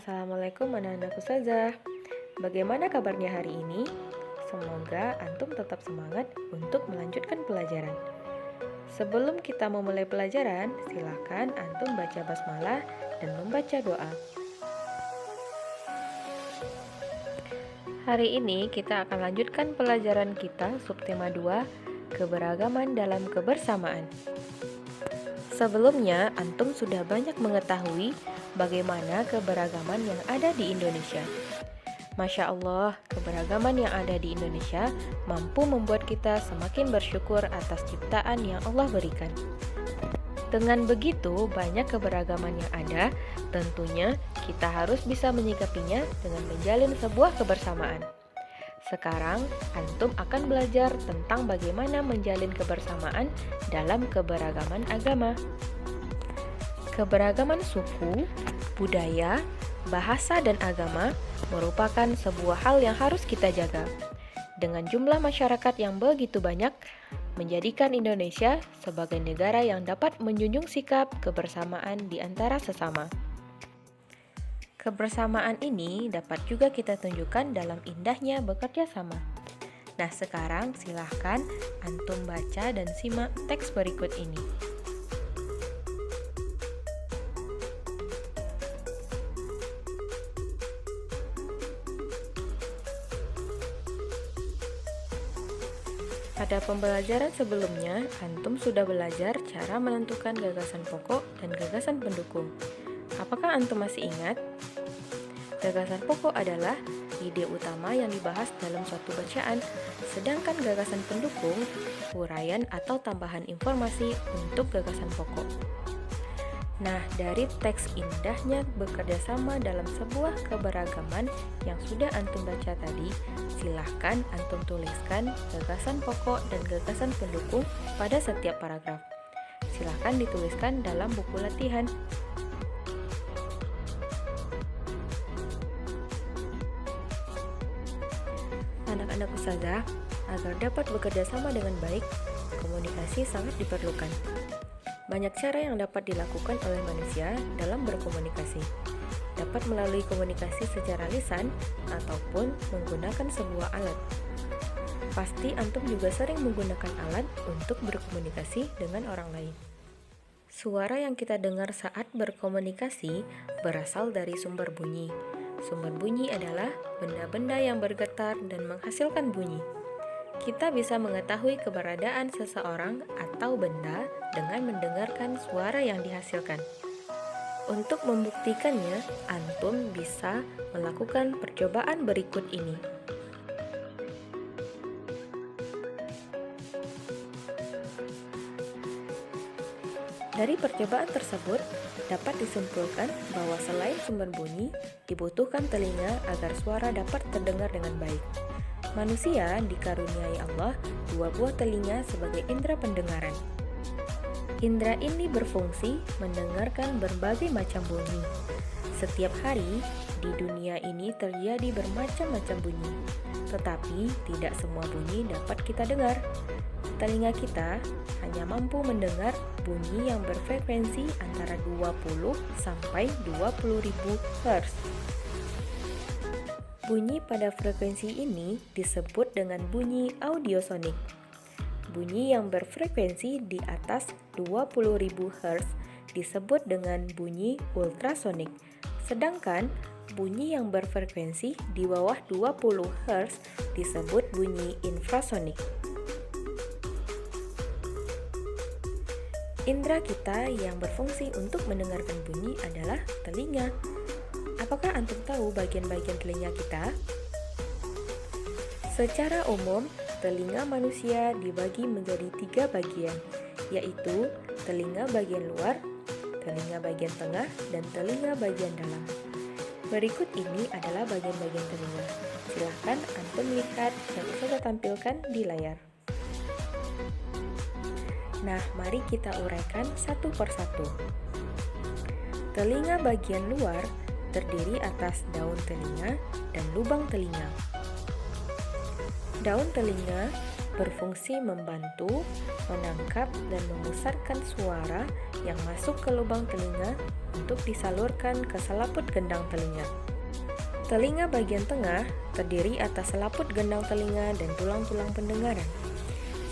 Assalamualaikum anak-anak ustazah. Bagaimana kabarnya hari ini? Semoga antum tetap semangat untuk melanjutkan pelajaran. Sebelum kita memulai pelajaran, silakan antum baca basmalah dan membaca doa. Hari ini kita akan lanjutkan pelajaran kita subtema 2, keberagaman dalam kebersamaan. Sebelumnya, antum sudah banyak mengetahui bagaimana keberagaman yang ada di Indonesia. Masya Allah, keberagaman yang ada di Indonesia mampu membuat kita semakin bersyukur atas ciptaan yang Allah berikan. Dengan begitu banyak keberagaman yang ada, tentunya kita harus bisa menyikapinya dengan menjalin sebuah kebersamaan. Sekarang, antum akan belajar tentang bagaimana menjalin kebersamaan dalam keberagaman agama. Keberagaman suku, budaya, bahasa, dan agama merupakan sebuah hal yang harus kita jaga. Dengan jumlah masyarakat yang begitu banyak, menjadikan Indonesia sebagai negara yang dapat menjunjung sikap kebersamaan di antara sesama. Kebersamaan ini dapat juga kita tunjukkan dalam indahnya bekerja sama. Nah, sekarang silahkan antum baca dan simak teks berikut ini. Pada pembelajaran sebelumnya, antum sudah belajar cara menentukan gagasan pokok dan gagasan pendukung. Apakah antum masih ingat? Gagasan pokok adalah ide utama yang dibahas dalam suatu bacaan, sedangkan gagasan pendukung, uraian atau tambahan informasi untuk gagasan pokok. Nah, dari teks indahnya bekerja sama dalam sebuah keberagaman yang sudah antum baca tadi, silahkan antum tuliskan gagasan pokok dan gagasan pendukung pada setiap paragraf. Silahkan dituliskan dalam buku latihan. Anak-anak ustazah, agar dapat bekerja sama dengan baik, komunikasi sangat diperlukan. Banyak cara yang dapat dilakukan oleh manusia dalam berkomunikasi. Dapat melalui komunikasi secara lisan ataupun menggunakan sebuah alat. Pasti antum juga sering menggunakan alat untuk berkomunikasi dengan orang lain. Suara yang kita dengar saat berkomunikasi berasal dari sumber bunyi. Sumber bunyi adalah benda-benda yang bergetar dan menghasilkan bunyi. Kita bisa mengetahui keberadaan seseorang atau benda dengan mendengarkan suara yang dihasilkan. Untuk membuktikannya, antum bisa melakukan percobaan berikut ini. Dari percobaan tersebut, dapat disimpulkan bahwa selain sumber bunyi, dibutuhkan telinga agar suara dapat terdengar dengan baik. Manusia dikaruniai Allah 2 buah telinga sebagai indera pendengaran. Indera ini berfungsi mendengarkan berbagai macam bunyi. Setiap hari, di dunia ini terjadi bermacam-macam bunyi, tetapi tidak semua bunyi dapat kita dengar. Telinga kita hanya mampu mendengar bunyi yang berfrekuensi antara 20 sampai 20.000 Hz. Bunyi pada frekuensi ini disebut dengan bunyi audiosonik. Bunyi yang berfrekuensi di atas 20.000 Hz disebut dengan bunyi ultrasonik. Sedangkan bunyi yang berfrekuensi di bawah 20 Hz disebut bunyi infrasonik. Indera kita yang berfungsi untuk mendengarkan bunyi adalah telinga. Apakah antum tahu bagian-bagian telinga kita? Secara umum, telinga manusia dibagi menjadi 3 bagian, yaitu telinga bagian luar, telinga bagian tengah, dan telinga bagian dalam. Berikut ini adalah bagian-bagian telinga. Silahkan antum lihat yang saya tampilkan di layar. Nah, mari kita uraikan satu persatu. Telinga bagian luar terdiri atas daun telinga dan lubang telinga. Daun telinga berfungsi membantu, menangkap, dan memusatkan suara yang masuk ke lubang telinga untuk disalurkan ke selaput gendang telinga. Telinga bagian tengah terdiri atas selaput gendang telinga dan tulang-tulang pendengaran.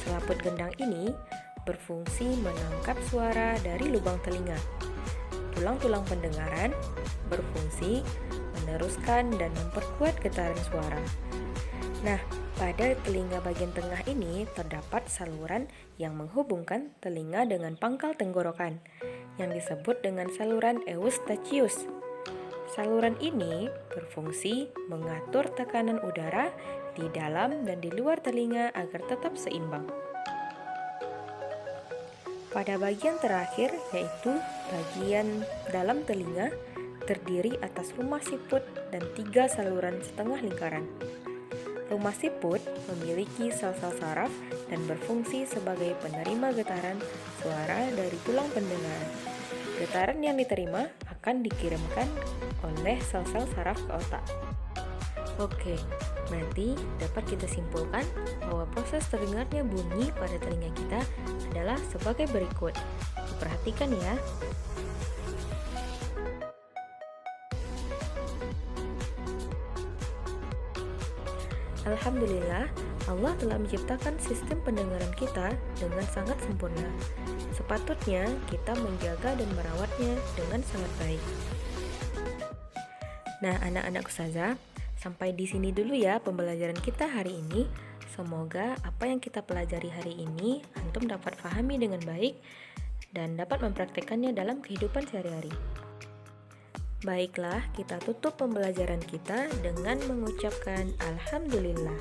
Selaput gendang ini berfungsi menangkap suara dari lubang telinga. Tulang-tulang pendengaran berfungsi meneruskan dan memperkuat getaran suara. Nah, pada telinga bagian tengah ini terdapat saluran yang menghubungkan telinga dengan pangkal tenggorokan, yang disebut dengan saluran eustachius. Saluran ini berfungsi mengatur tekanan udara di dalam dan di luar telinga agar tetap seimbang. Pada bagian terakhir, yaitu bagian dalam telinga, terdiri atas rumah siput dan 3 saluran setengah lingkaran. Rumah siput memiliki sel-sel saraf dan berfungsi sebagai penerima getaran suara dari tulang pendengaran. Getaran yang diterima akan dikirimkan oleh sel-sel saraf ke otak. Oke, berarti dapat kita simpulkan bahwa proses terdengarnya bunyi pada telinga kita adalah sebagai berikut. Perhatikan ya. Alhamdulillah, Allah telah menciptakan sistem pendengaran kita dengan sangat sempurna. Sepatutnya kita menjaga dan merawatnya dengan sangat baik. Nah, anak-anak ustazah, sampai di sini dulu ya pembelajaran kita hari ini. Semoga apa yang kita pelajari hari ini antum dapat pahami dengan baik dan dapat mempraktikkannya dalam kehidupan sehari-hari. Baiklah, kita tutup pembelajaran kita dengan mengucapkan Alhamdulillah.